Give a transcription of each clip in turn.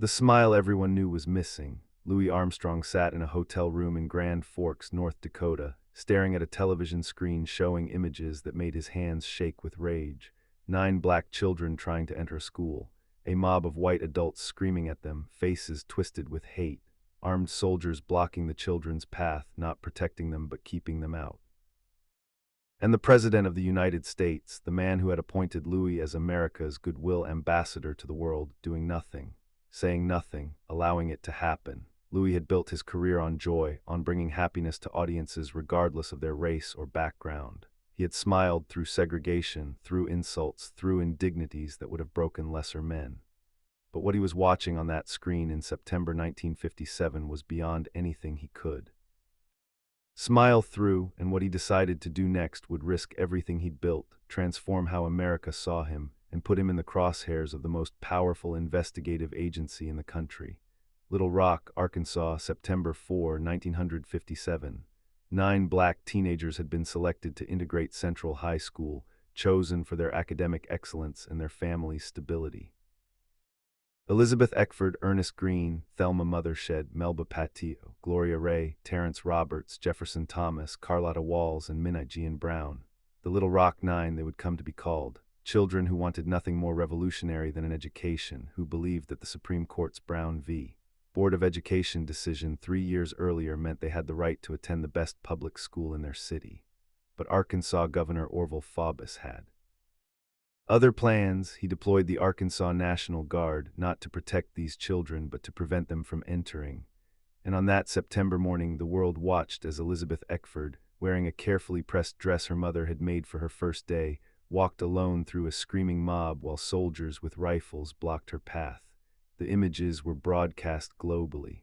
The smile everyone knew was missing. Louis Armstrong sat in a hotel room in Grand Forks, North Dakota, staring at a television screen showing images that made his hands shake with rage. 9 black children trying to enter a school. A mob of white adults screaming at them, faces twisted with hate. Armed soldiers blocking the children's path, not protecting them but keeping them out. And the President of the United States, the man who had appointed Louis as America's goodwill ambassador to the world, doing nothing, saying nothing, allowing it to happen. Louis had built his career on joy, on bringing happiness to audiences regardless of their race or background. He had smiled through segregation, through insults, through indignities that would have broken lesser men. But what he was watching on that screen in September 1957 was beyond anything he could smile through, and what he decided to do next would risk everything he'd built, transform how America saw him, and put him in the crosshairs of the most powerful investigative agency in the country. Little Rock, Arkansas, September 4, 1957. 9 black teenagers had been selected to integrate Central High School, chosen for their academic excellence and their family's stability. Elizabeth Eckford, Ernest Green, Thelma Mothershed, Melba Patio, Gloria Ray, Terrence Roberts, Jefferson Thomas, Carlotta Walls, and Minna Jean Brown. The Little Rock Nine, they would come to be called. Children who wanted nothing more revolutionary than an education, who believed that the Supreme Court's Brown v. Board of Education decision 3 years earlier meant they had the right to attend the best public school in their city. But Arkansas Governor Orville Faubus had other plans. He deployed the Arkansas National Guard, not to protect these children, but to prevent them from entering. And on that September morning, the world watched as Elizabeth Eckford, wearing a carefully pressed dress her mother had made for her first day, walked alone through a screaming mob while soldiers with rifles blocked her path. The images were broadcast globally.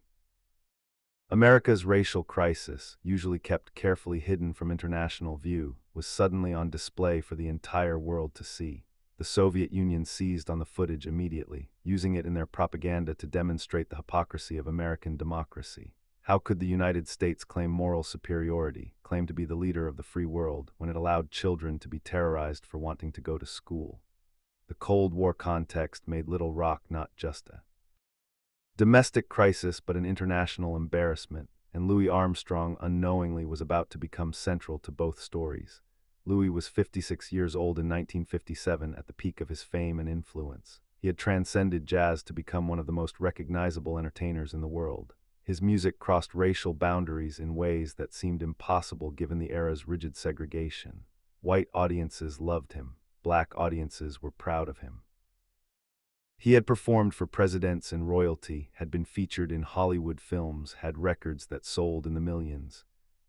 America's racial crisis, usually kept carefully hidden from international view, was suddenly on display for the entire world to see. The Soviet Union seized on the footage immediately, using it in their propaganda to demonstrate the hypocrisy of American democracy. How could the United States claim moral superiority, claim to be the leader of the free world, when it allowed children to be terrorized for wanting to go to school? The Cold War context made Little Rock not just a domestic crisis but an international embarrassment, and Louis Armstrong unknowingly was about to become central to both stories. Louis was 56 years old in 1957 at the peak of his fame and influence. He had transcended jazz to become one of the most recognizable entertainers in the world. His music crossed racial boundaries in ways that seemed impossible given the era's rigid segregation. White audiences loved him. Black audiences were proud of him. He had performed for presidents and royalty, had been featured in Hollywood films, had records that sold in the millions.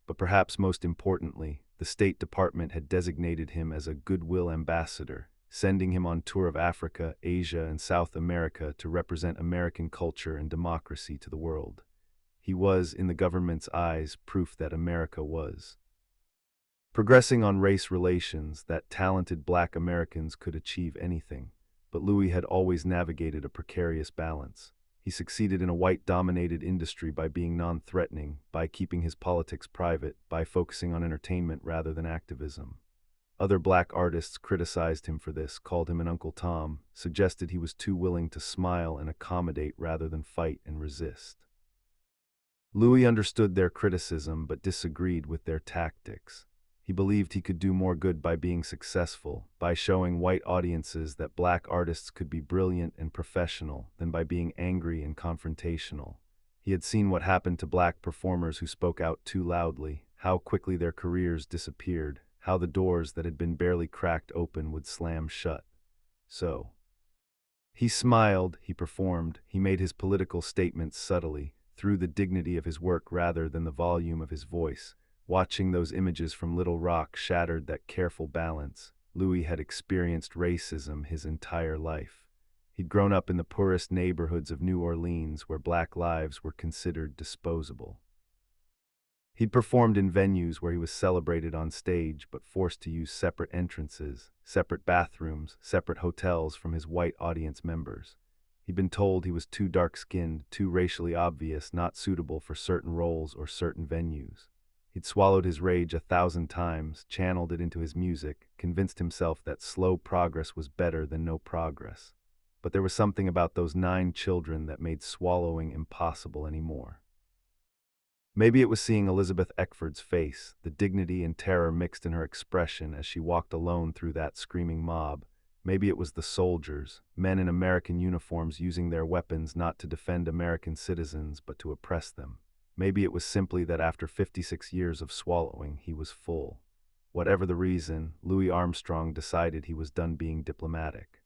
But perhaps most importantly, the State Department had designated him as a goodwill ambassador, sending him on tour of Africa, Asia, and South America to represent American culture and democracy to the world. He was, in the government's eyes, proof that America was progressing on race relations, that talented black Americans could achieve anything. But Louis had always navigated a precarious balance. He succeeded in a white-dominated industry by being non-threatening, by keeping his politics private, by focusing on entertainment rather than activism. Other black artists criticized him for this, called him an Uncle Tom, suggested he was too willing to smile and accommodate rather than fight and resist. Louis understood their criticism but disagreed with their tactics. He believed he could do more good by being successful, by showing white audiences that black artists could be brilliant and professional, than by being angry and confrontational. He had seen what happened to black performers who spoke out too loudly, how quickly their careers disappeared, how the doors that had been barely cracked open would slam shut. So he smiled, he performed, he made his political statements subtly, through the dignity of his work rather than the volume of his voice. Watching those images from Little Rock shattered that careful balance. Louis had experienced racism his entire life. He'd grown up in the poorest neighborhoods of New Orleans where black lives were considered disposable. He'd performed in venues where he was celebrated on stage but forced to use separate entrances, separate bathrooms, separate hotels from his white audience members. He'd been told he was too dark-skinned, too racially obvious, not suitable for certain roles or certain venues. He'd swallowed his rage 1,000 times, channeled it into his music, convinced himself that slow progress was better than no progress. but there was something about those 9 children that made swallowing impossible anymore. Maybe it was seeing Elizabeth Eckford's face, the dignity and terror mixed in her expression as she walked alone through that screaming mob. Maybe it was the soldiers, men in American uniforms using their weapons not to defend American citizens but to oppress them. Maybe it was simply that after 56 years of swallowing, he was full. Whatever the reason, Louis Armstrong decided he was done being diplomatic.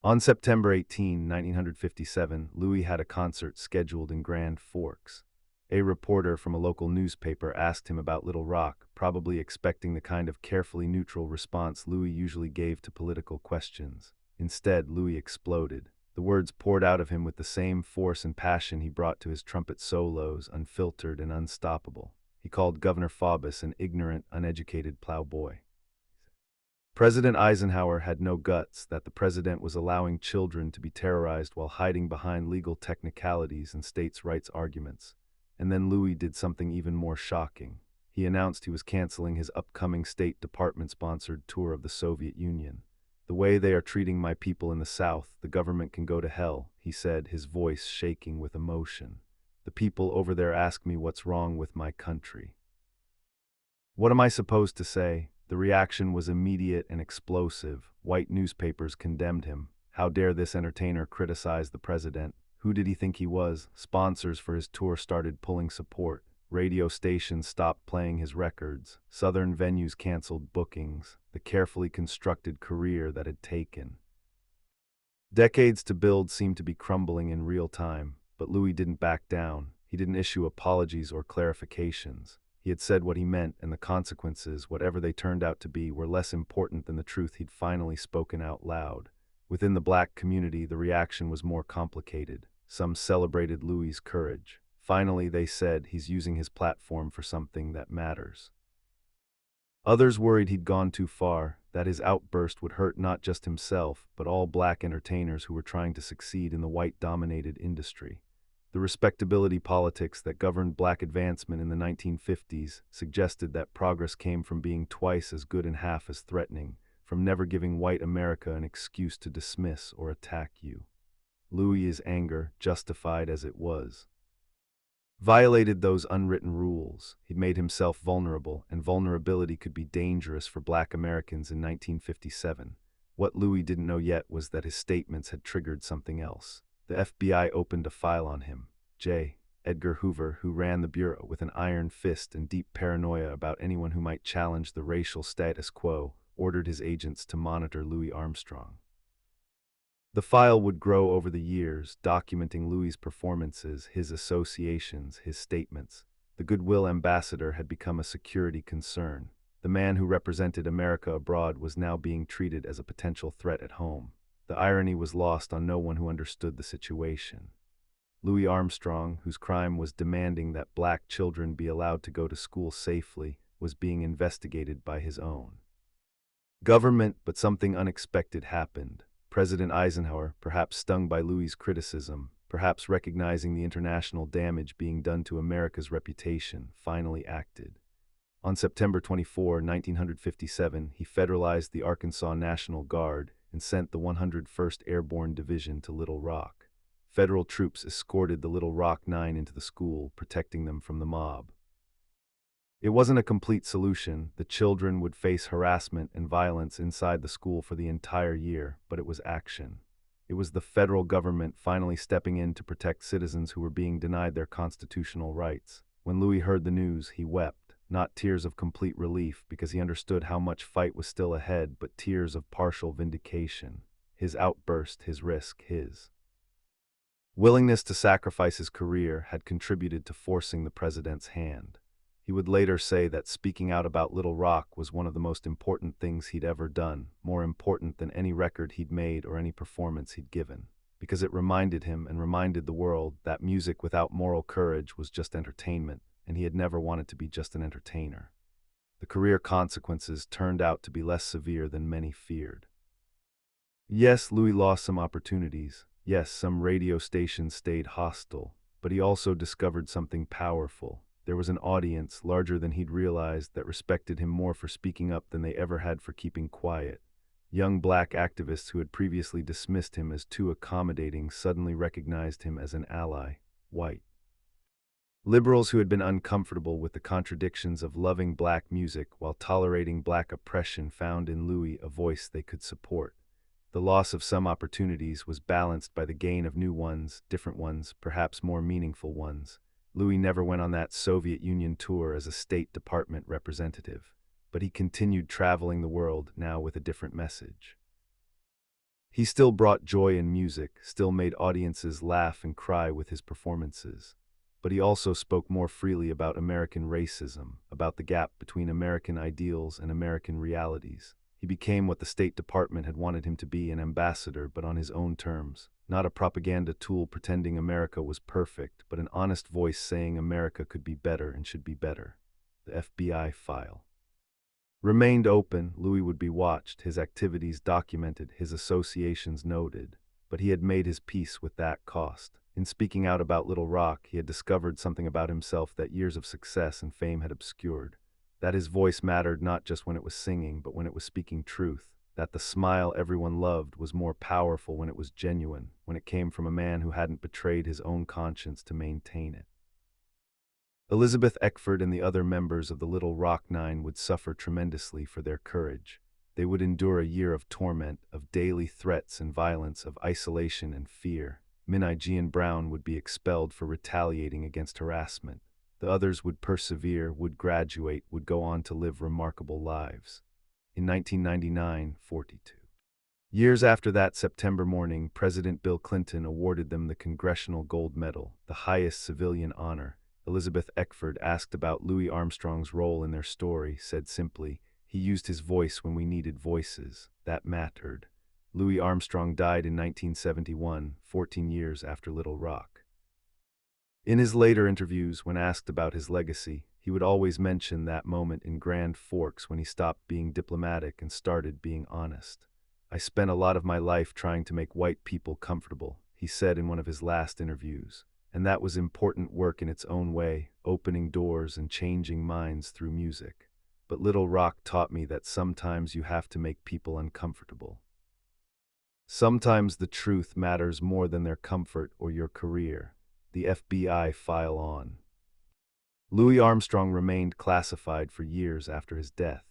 On September 18, 1957, Louis had a concert scheduled in Grand Forks. A reporter from a local newspaper asked him about Little Rock, probably expecting the kind of carefully neutral response Louis usually gave to political questions. Instead, Louis exploded. The words poured out of him with the same force and passion he brought to his trumpet solos, unfiltered and unstoppable. He called Governor Faubus an ignorant, uneducated plowboy. President Eisenhower had no guts, that the president was allowing children to be terrorized while hiding behind legal technicalities and states' rights arguments. And then Louis did something even more shocking. He announced he was canceling his upcoming State Department-sponsored tour of the Soviet Union. "The way they are treating my people in the South, the government can go to hell," he said, his voice shaking with emotion. "The people over there ask me what's wrong with my country. What am I supposed to say?" The reaction was immediate and explosive. White newspapers condemned him. How dare this entertainer criticize the president? Who did he think he was? Sponsors for his tour started pulling support. Radio stations stopped playing his records. Southern venues canceled bookings. The carefully constructed career that had taken decades to build seemed to be crumbling in real time. But Louis didn't back down. He didn't issue apologies or clarifications. He had said what he meant, and the consequences, whatever they turned out to be, were less important than the truth he'd finally spoken out loud. Within the black community, the reaction was more complicated. Some celebrated Louis's courage. Finally, they said, he's using his platform for something that matters. Others worried he'd gone too far, that his outburst would hurt not just himself, but all black entertainers who were trying to succeed in the white-dominated industry. The respectability politics that governed black advancement in the 1950s suggested that progress came from being twice as good and half as threatening, from never giving white America an excuse to dismiss or attack you. Louis's anger, justified as it was, violated those unwritten rules. He'd made himself vulnerable, and vulnerability could be dangerous for black Americans in 1957. What Louis didn't know yet was that his statements had triggered something else. The FBI opened a file on him. J. Edgar Hoover, who ran the bureau with an iron fist and deep paranoia about anyone who might challenge the racial status quo, ordered his agents to monitor Louis Armstrong. The file would grow over the years, documenting Louis's performances, his associations, his statements. The goodwill ambassador had become a security concern. The man who represented America abroad was now being treated as a potential threat at home. The irony was lost on no one who understood the situation. Louis Armstrong, whose crime was demanding that black children be allowed to go to school safely, was being investigated by his own government, but something unexpected happened. President Eisenhower, perhaps stung by Louis's criticism, perhaps recognizing the international damage being done to America's reputation, finally acted. On September 24, 1957, he federalized the Arkansas National Guard and sent the 101st Airborne Division to Little Rock. Federal troops escorted the Little Rock Nine into the school, protecting them from the mob. It wasn't a complete solution. The children would face harassment and violence inside the school for the entire year, but it was action. It was the federal government finally stepping in to protect citizens who were being denied their constitutional rights. When Louis heard the news, he wept, not tears of complete relief because he understood how much fight was still ahead, but tears of partial vindication. His outburst, his risk, his willingness to sacrifice his career had contributed to forcing the president's hand. He would later say that speaking out about Little Rock was one of the most important things he'd ever done, more important than any record he'd made or any performance he'd given, because it reminded him and reminded the world that music without moral courage was just entertainment, and he had never wanted to be just an entertainer. The career consequences turned out to be less severe than many feared. Yes, Louis lost some opportunities. Yes, some radio stations stayed hostile, but he also discovered something powerful. There was an audience, larger than he'd realized, that respected him more for speaking up than they ever had for keeping quiet. Young black activists who had previously dismissed him as too accommodating suddenly recognized him as an ally, white. Liberals who had been uncomfortable with the contradictions of loving black music while tolerating black oppression found in Louis a voice they could support. The loss of some opportunities was balanced by the gain of new ones, different ones, perhaps more meaningful ones. Louis never went on that Soviet Union tour as a State Department representative, but he continued traveling the world, now with a different message. He still brought joy in music, still made audiences laugh and cry with his performances. But he also spoke more freely about American racism, about the gap between American ideals and American realities. He became what the State Department had wanted him to be, an ambassador, but on his own terms. Not a propaganda tool pretending America was perfect, but an honest voice saying America could be better and should be better. The FBI file remained open. Louis would be watched, his activities documented, his associations noted. But he had made his peace with that cost. In speaking out about Little Rock, he had discovered something about himself that years of success and fame had obscured. That his voice mattered not just when it was singing, but when it was speaking truth. That the smile everyone loved was more powerful when it was genuine, when it came from a man who hadn't betrayed his own conscience to maintain it. Elizabeth Eckford and the other members of the Little Rock Nine would suffer tremendously for their courage. They would endure a year of torment, of daily threats and violence, of isolation and fear. Minnie Brown would be expelled for retaliating against harassment. The others would persevere, would graduate, would go on to live remarkable lives. In 1999, 42 years after that September morning, President Bill Clinton awarded them the Congressional Gold Medal, the highest civilian honor. Elizabeth Eckford, asked about Louis Armstrong's role in their story, said simply, "He used his voice when we needed voices. That mattered." Louis Armstrong died in 1971, 14 years after Little Rock. In his later interviews, when asked about his legacy, he would always mention that moment in Grand Forks when he stopped being diplomatic and started being honest. "I spent a lot of my life trying to make white people comfortable," he said in one of his last interviews. And that was important work in its own way, opening doors and changing minds through music. But Little Rock taught me that sometimes you have to make people uncomfortable. Sometimes the truth matters more than their comfort or your career. The FBI file on. Louis Armstrong remained classified for years after his death.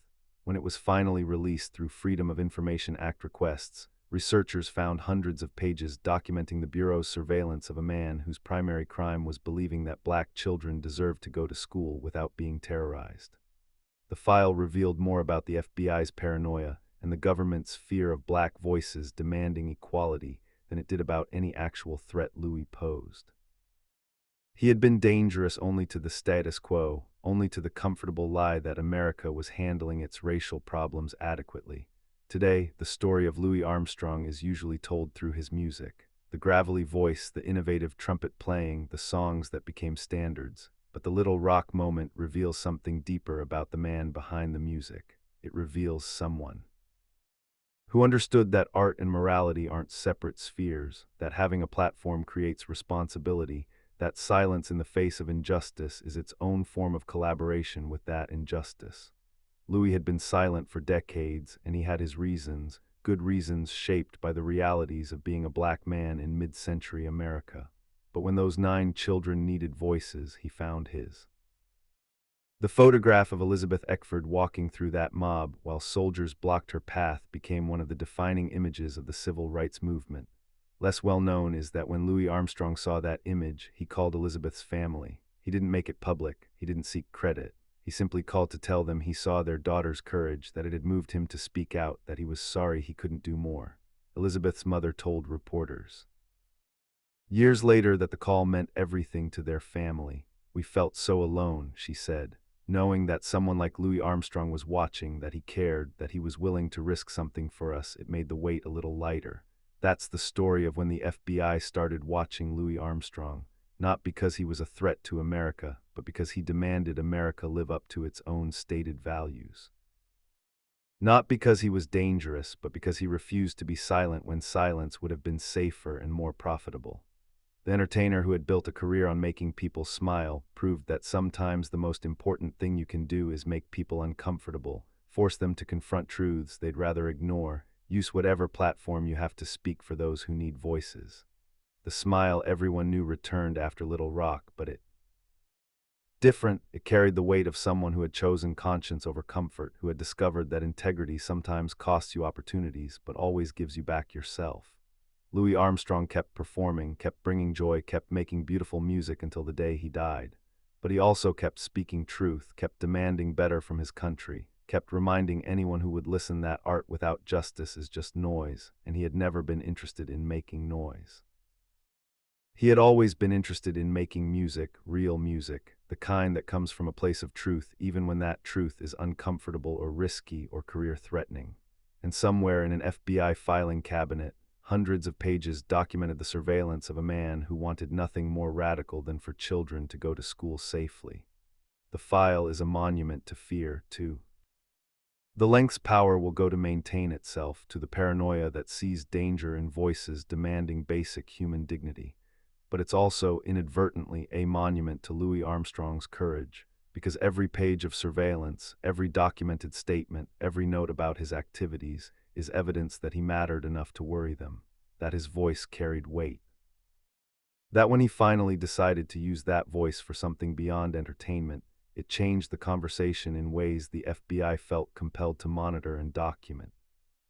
When it was finally released through Freedom of Information Act requests, researchers found hundreds of pages documenting the Bureau's surveillance of a man whose primary crime was believing that black children deserved to go to school without being terrorized. The file revealed more about the FBI's paranoia and the government's fear of black voices demanding equality than it did about any actual threat Louis posed. He had been dangerous only to the status quo, only to the comfortable lie that America was handling its racial problems adequately. Today, the story of Louis Armstrong is usually told through his music. The gravelly voice, the innovative trumpet playing, the songs that became standards. But the Little Rock moment reveals something deeper about the man behind the music. It reveals someone who understood that art and morality aren't separate spheres, that having a platform creates responsibility, that silence in the face of injustice is its own form of collaboration with that injustice. Louis had been silent for decades, and he had his reasons, good reasons shaped by the realities of being a black man in mid-century America. But when those 9 children needed voices, he found his. The photograph of Elizabeth Eckford walking through that mob while soldiers blocked her path became one of the defining images of the civil rights movement. Less well known is that when Louis Armstrong saw that image, he called Elizabeth's family. He didn't make it public. He didn't seek credit. He simply called to tell them he saw their daughter's courage, that it had moved him to speak out, that he was sorry he couldn't do more. Elizabeth's mother told reporters years later that the call meant everything to their family. "We felt so alone," she said, knowing that someone like Louis Armstrong was watching, that he cared, that he was willing to risk something for us. It made the weight a little lighter. That's the story of when the FBI started watching Louis Armstrong, not because he was a threat to America, but because he demanded America live up to its own stated values. Not because he was dangerous, but because he refused to be silent when silence would have been safer and more profitable. The entertainer who had built a career on making people smile proved that sometimes the most important thing you can do is make people uncomfortable, force them to confront truths they'd rather ignore. Use whatever platform you have to speak for those who need voices. The smile everyone knew returned after Little Rock, but it carried the weight of someone who had chosen conscience over comfort, who had discovered that integrity sometimes costs you opportunities, but always gives you back yourself. Louis Armstrong kept performing, kept bringing joy, kept making beautiful music until the day he died. But he also kept speaking truth, kept demanding better from his country, kept reminding anyone who would listen that art without justice is just noise, and he had never been interested in making noise. He had always been interested in making music, real music, the kind that comes from a place of truth, even when that truth is uncomfortable or risky or career-threatening. And somewhere in an FBI filing cabinet, hundreds of pages documented the surveillance of a man who wanted nothing more radical than for children to go to school safely. The file is a monument to fear, to the lengths power will go to maintain itself, to the paranoia that sees danger in voices demanding basic human dignity. But it's also inadvertently a monument to Louis Armstrong's courage, because every page of surveillance, every documented statement, every note about his activities is evidence that he mattered enough to worry them, that his voice carried weight. That when he finally decided to use that voice for something beyond entertainment, it changed the conversation in ways the FBI felt compelled to monitor and document.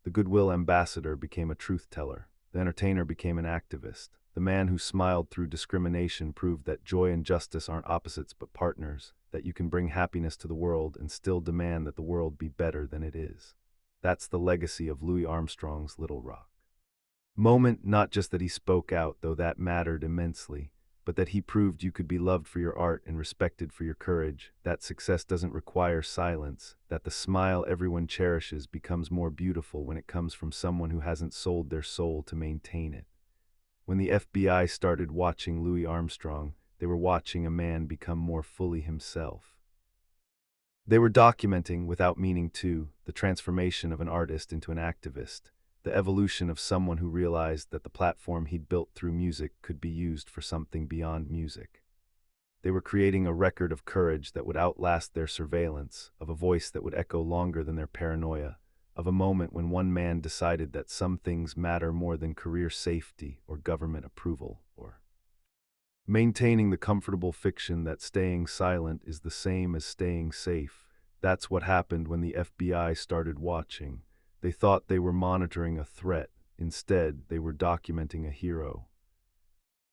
The goodwill ambassador became a truth teller. The entertainer became an activist. The man who smiled through discrimination proved that joy and justice aren't opposites but partners, that you can bring happiness to the world and still demand that the world be better than it is. That's the legacy of Louis Armstrong's Little Rock moment, not just that he spoke out, though that mattered immensely, but that he proved you could be loved for your art and respected for your courage, that success doesn't require silence, that the smile everyone cherishes becomes more beautiful when it comes from someone who hasn't sold their soul to maintain it. When the FBI started watching Louis Armstrong, they were watching a man become more fully himself. They were documenting, without meaning to, the transformation of an artist into an activist, the evolution of someone who realized that the platform he'd built through music could be used for something beyond music. They were creating a record of courage that would outlast their surveillance, of a voice that would echo longer than their paranoia, of a moment when one man decided that some things matter more than career safety or government approval, or maintaining the comfortable fiction that staying silent is the same as staying safe. That's what happened when the FBI started watching. They thought they were monitoring a threat. Instead, they were documenting a hero.